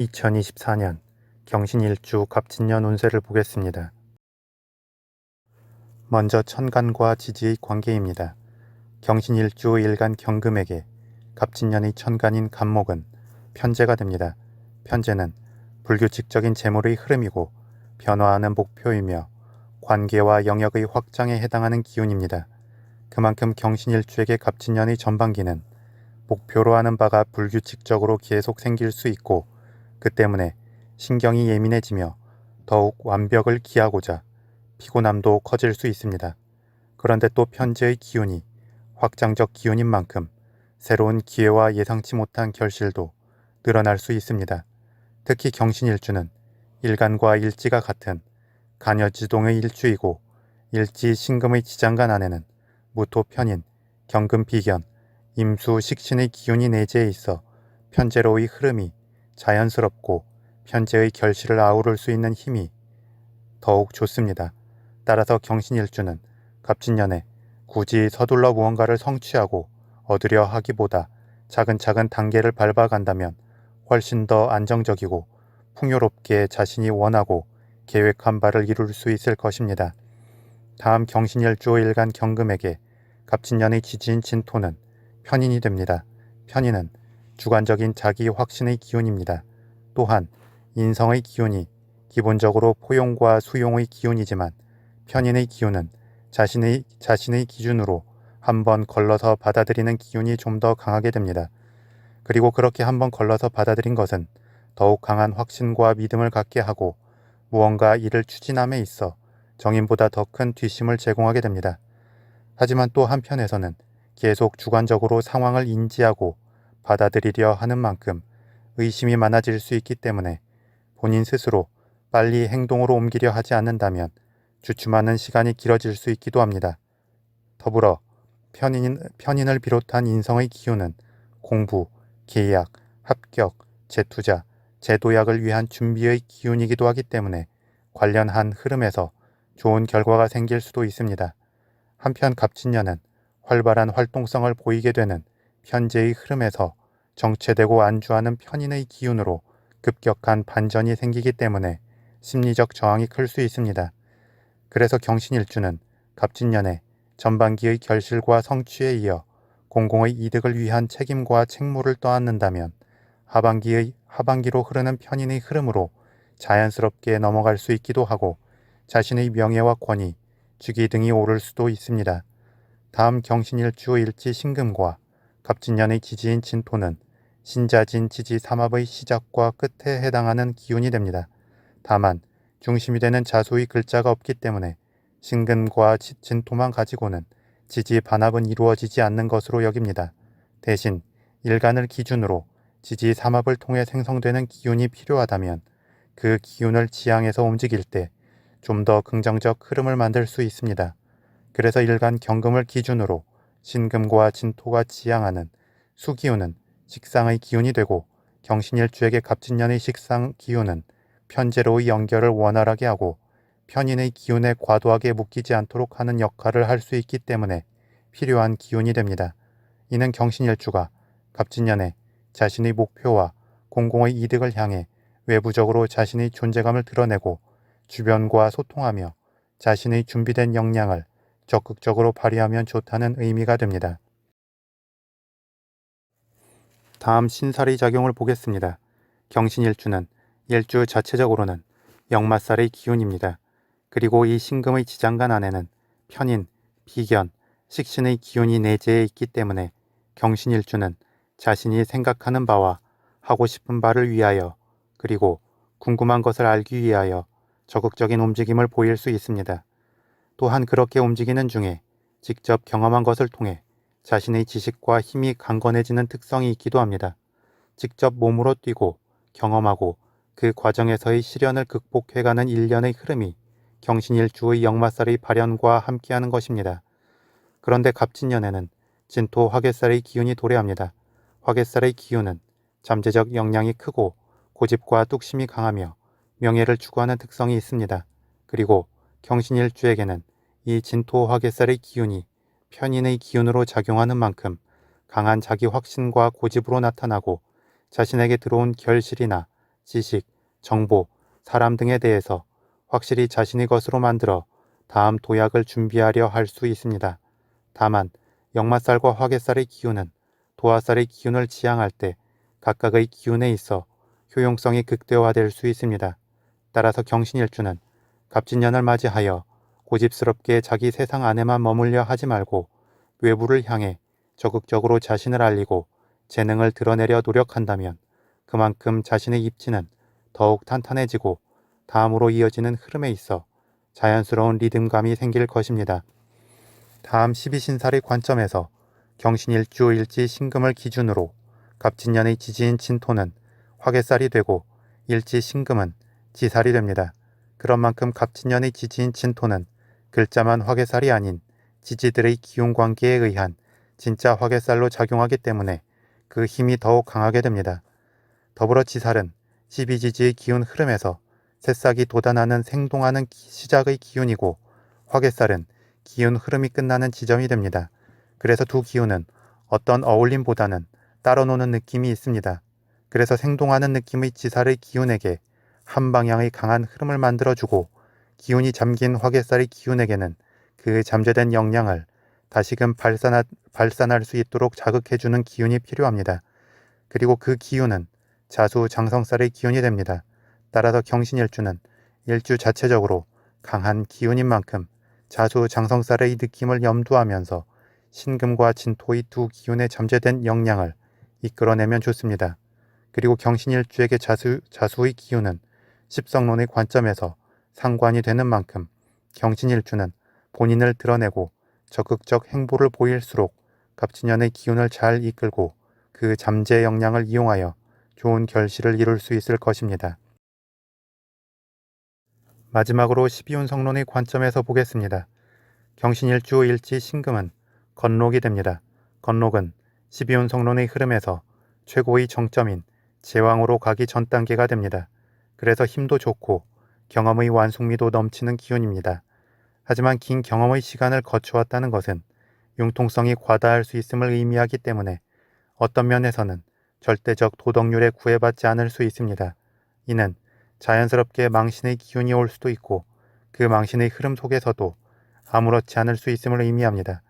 2024년 경신일주 갑진년 운세를 보겠습니다. 먼저 천간과 지지의 관계입니다. 경신일주 일간 경금에게 갑진년의 천간인 간목은 편재가 됩니다. 편재는 불규칙적인 재물의 흐름이고 변화하는 목표이며 관계와 영역의 확장에 해당하는 기운입니다. 그만큼 경신일주에게 갑진년의 전반기는 목표로 하는 바가 불규칙적으로 계속 생길 수 있고 그 때문에 신경이 예민해지며 더욱 완벽을 기하고자 피곤함도 커질 수 있습니다. 그런데 또 편재의 기운이 확장적 기운인 만큼 새로운 기회와 예상치 못한 결실도 늘어날 수 있습니다. 특히 경신일주는 일간과 일지가 같은 간여지동의 일주이고 일지 신금의 지장간 안에는 무토편인 경금비견 임수 식신의 기운이 내재해 있어 편재로의 흐름이 자연스럽고 편재의 결실을 아우를 수 있는 힘이 더욱 좋습니다. 따라서 경신일주는 갑진년에 굳이 서둘러 무언가를 성취하고 얻으려 하기보다 차근차근 단계를 밟아간다면 훨씬 더 안정적이고 풍요롭게 자신이 원하고 계획한 바를 이룰 수 있을 것입니다. 다음 경신일주 일간 경금에게 갑진년의 지지인 진토는 편인이 됩니다. 편인은 주관적인 자기 확신의 기운입니다. 또한 인성의 기운이 기본적으로 포용과 수용의 기운이지만 편인의 기운은 자신의 기준으로 한번 걸러서 받아들이는 기운이 좀 더 강하게 됩니다. 그리고 그렇게 한번 걸러서 받아들인 것은 더욱 강한 확신과 믿음을 갖게 하고 무언가 일을 추진함에 있어 정인보다 더 큰 뒷심을 제공하게 됩니다. 하지만 또 한편에서는 계속 주관적으로 상황을 인지하고 받아들이려 하는 만큼 의심이 많아질 수 있기 때문에 본인 스스로 빨리 행동으로 옮기려 하지 않는다면 주춤하는 시간이 길어질 수 있기도 합니다. 더불어 편인을 비롯한 인성의 기운은 공부, 계약, 합격, 재투자, 재도약을 위한 준비의 기운이기도 하기 때문에 관련한 흐름에서 좋은 결과가 생길 수도 있습니다. 한편 갑진년은 활발한 활동성을 보이게 되는 편재의 흐름에서 정체되고 안주하는 편인의 기운으로 급격한 반전이 생기기 때문에 심리적 저항이 클 수 있습니다. 그래서 경신일주는 갑진년에 전반기의 결실과 성취에 이어 공공의 이득을 위한 책임과 책무를 떠안는다면 하반기로 흐르는 편인의 흐름으로 자연스럽게 넘어갈 수 있기도 하고 자신의 명예와 권위, 직위 등이 오를 수도 있습니다. 다음 경신일주 일지 신금과 갑진년의 지지인 진토는 신자진 지지 삼합의 시작과 끝에 해당하는 기운이 됩니다. 다만 중심이 되는 자수의 글자가 없기 때문에 신금과 진토만 가지고는 지지 반합은 이루어지지 않는 것으로 여깁니다. 대신 일간을 기준으로 지지 삼합을 통해 생성되는 기운이 필요하다면 그 기운을 지향해서 움직일 때 좀 더 긍정적 흐름을 만들 수 있습니다. 그래서 일간 경금을 기준으로 신금과 진토가 지향하는 수기운은 식상의 기운이 되고 경신일주에게 갑진년의 식상 기운은 편재로의 연결을 원활하게 하고 편인의 기운에 과도하게 묶이지 않도록 하는 역할을 할 수 있기 때문에 필요한 기운이 됩니다. 이는 경신일주가 갑진년에 자신의 목표와 공공의 이득을 향해 외부적으로 자신의 존재감을 드러내고 주변과 소통하며 자신의 준비된 역량을 적극적으로 발휘하면 좋다는 의미가 됩니다. 다음 신살의 작용을 보겠습니다. 경신일주는 일주 자체적으로는 역마살의 기운입니다. 그리고 이 신금의 지장간 안에는 편인, 비견, 식신의 기운이 내재해 있기 때문에 경신일주는 자신이 생각하는 바와 하고 싶은 바를 위하여 그리고 궁금한 것을 알기 위하여 적극적인 움직임을 보일 수 있습니다. 또한 그렇게 움직이는 중에 직접 경험한 것을 통해 자신의 지식과 힘이 강건해지는 특성이 있기도 합니다. 직접 몸으로 뛰고 경험하고 그 과정에서의 시련을 극복해가는 일련의 흐름이 경신일주의 역마살의 발현과 함께하는 것입니다. 그런데 갑진년에는 진토 화개살의 기운이 도래합니다. 화개살의 기운은 잠재적 역량이 크고 고집과 뚝심이 강하며 명예를 추구하는 특성이 있습니다. 그리고 경신일주에게는 이 진토 화개살의 기운이 편인의 기운으로 작용하는 만큼 강한 자기 확신과 고집으로 나타나고 자신에게 들어온 결실이나 지식, 정보, 사람 등에 대해서 확실히 자신의 것으로 만들어 다음 도약을 준비하려 할 수 있습니다. 다만 역마살과 화개살의 기운은 도화살의 기운을 지향할 때 각각의 기운에 있어 효용성이 극대화될 수 있습니다. 따라서 경신일주는 갑진년을 맞이하여 고집스럽게 자기 세상 안에만 머물려 하지 말고 외부를 향해 적극적으로 자신을 알리고 재능을 드러내려 노력한다면 그만큼 자신의 입지는 더욱 탄탄해지고 다음으로 이어지는 흐름에 있어 자연스러운 리듬감이 생길 것입니다. 다음 12신살의 관점에서 경신일주 일지 신금을 기준으로 갑진년의 지지인 진토는 화개살이 되고 일지 신금은 지살이 됩니다. 그런 만큼 갑진년의 지지인 진토는 글자만 화개살이 아닌 지지들의 기운관계에 의한 진짜 화개살로 작용하기 때문에 그 힘이 더욱 강하게 됩니다. 더불어 지살은 12지지의 기운 흐름에서 새싹이 돋아나는 생동하는 시작의 기운이고 화개살은 기운 흐름이 끝나는 지점이 됩니다. 그래서 두 기운은 어떤 어울림보다는 따로 노는 느낌이 있습니다. 그래서 생동하는 느낌의 지살의 기운에게 한 방향의 강한 흐름을 만들어주고 기운이 잠긴 화개살의 기운에게는 그 잠재된 역량을 다시금 발산할 수 있도록 자극해주는 기운이 필요합니다. 그리고 그 기운은 자수장성살의 기운이 됩니다. 따라서 경신일주는 일주 자체적으로 강한 기운인 만큼 자수장성살의 느낌을 염두하면서 신금과 진토의 두 기운의 잠재된 역량을 이끌어내면 좋습니다. 그리고 경신일주에게 자수의 기운은 십성론의 관점에서 상관이 되는 만큼 경신일주는 본인을 드러내고 적극적 행보를 보일수록 갑진년의 기운을 잘 이끌고 그 잠재 역량을 이용하여 좋은 결실을 이룰 수 있을 것입니다. 마지막으로 12운성론의 관점에서 보겠습니다. 경신일주 일지 신금은 건록이 됩니다. 건록은 12운성론의 흐름에서 최고의 정점인 제왕으로 가기 전 단계가 됩니다. 그래서 힘도 좋고 경험의 완숙미도 넘치는 기운입니다. 하지만 긴 경험의 시간을 거쳐왔다는 것은 융통성이 과다할 수 있음을 의미하기 때문에 어떤 면에서는 절대적 도덕률에 구애받지 않을 수 있습니다. 이는 자연스럽게 망신의 기운이 올 수도 있고 그 망신의 흐름 속에서도 아무렇지 않을 수 있음을 의미합니다.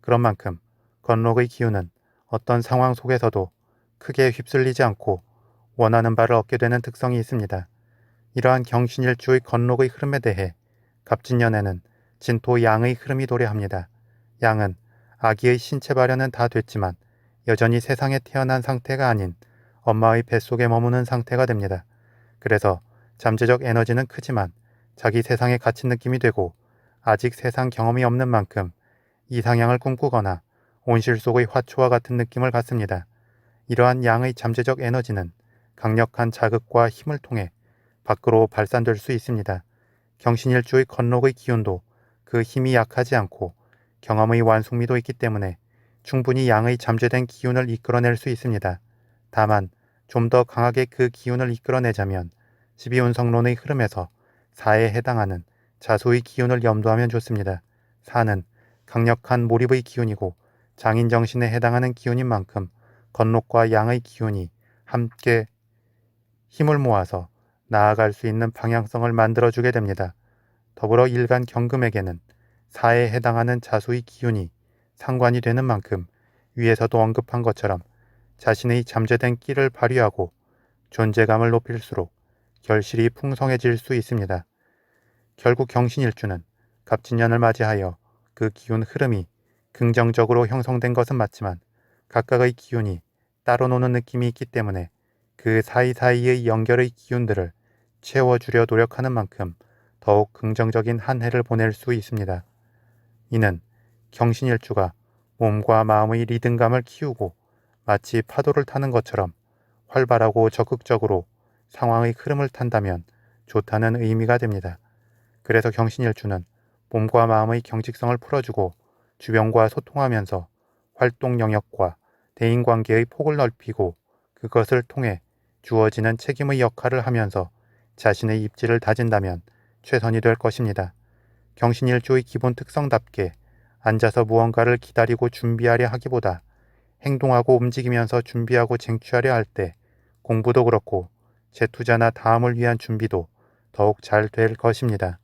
그런 만큼 건록의 기운은 어떤 상황 속에서도 크게 휩쓸리지 않고 원하는 바를 얻게 되는 특성이 있습니다. 이러한 경신일주의 건록의 흐름에 대해 갑진년에는 진토 양의 흐름이 도래합니다. 양은 아기의 신체 발현은 다 됐지만 여전히 세상에 태어난 상태가 아닌 엄마의 뱃속에 머무는 상태가 됩니다. 그래서 잠재적 에너지는 크지만 자기 세상에 갇힌 느낌이 되고 아직 세상 경험이 없는 만큼 이상향을 꿈꾸거나 온실 속의 화초와 같은 느낌을 갖습니다. 이러한 양의 잠재적 에너지는 강력한 자극과 힘을 통해 밖으로 발산될 수 있습니다. 경신일주의 건록의 기운도 그 힘이 약하지 않고 경험의 완숙미도 있기 때문에 충분히 양의 잠재된 기운을 이끌어낼 수 있습니다. 다만 좀 더 강하게 그 기운을 이끌어내자면 12운성론의 흐름에서 사에 해당하는 자수의 기운을 염두하면 좋습니다. 사는 강력한 몰입의 기운이고 장인정신에 해당하는 기운인 만큼 건록과 양의 기운이 함께 힘을 모아서 나아갈 수 있는 방향성을 만들어주게 됩니다. 더불어 일간 경금에게는 사에 해당하는 자수의 기운이 상관이 되는 만큼 위에서도 언급한 것처럼 자신의 잠재된 끼를 발휘하고 존재감을 높일수록 결실이 풍성해질 수 있습니다. 결국 경신일주는 갑진년을 맞이하여 그 기운 흐름이 긍정적으로 형성된 것은 맞지만 각각의 기운이 따로 노는 느낌이 있기 때문에 그 사이사이의 연결의 기운들을 채워주려 노력하는 만큼 더욱 긍정적인 한 해를 보낼 수 있습니다. 이는 경신일주가 몸과 마음의 리듬감을 키우고 마치 파도를 타는 것처럼 활발하고 적극적으로 상황의 흐름을 탄다면 좋다는 의미가 됩니다. 그래서 경신일주는 몸과 마음의 경직성을 풀어주고 주변과 소통하면서 활동 영역과 대인관계의 폭을 넓히고 그것을 통해 주어지는 책임의 역할을 하면서 자신의 입지를 다진다면 최선이 될 것입니다. 경신일주의 기본 특성답게 앉아서 무언가를 기다리고 준비하려 하기보다 행동하고 움직이면서 준비하고 쟁취하려 할 때 공부도 그렇고 재투자나 다음을 위한 준비도 더욱 잘 될 것입니다.